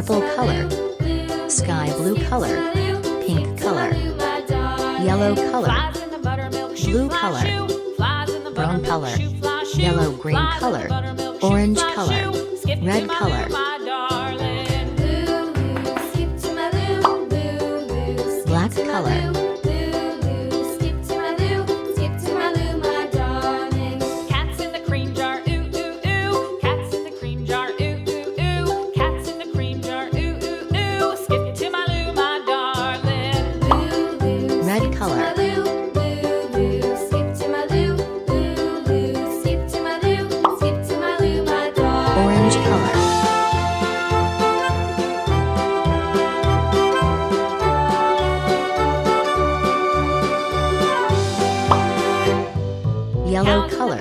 purple color, sky blue color, pink color, yellow color, blue color, brown color, yellow-green color, orange color, red color, black color, red color, orange color, yellow color,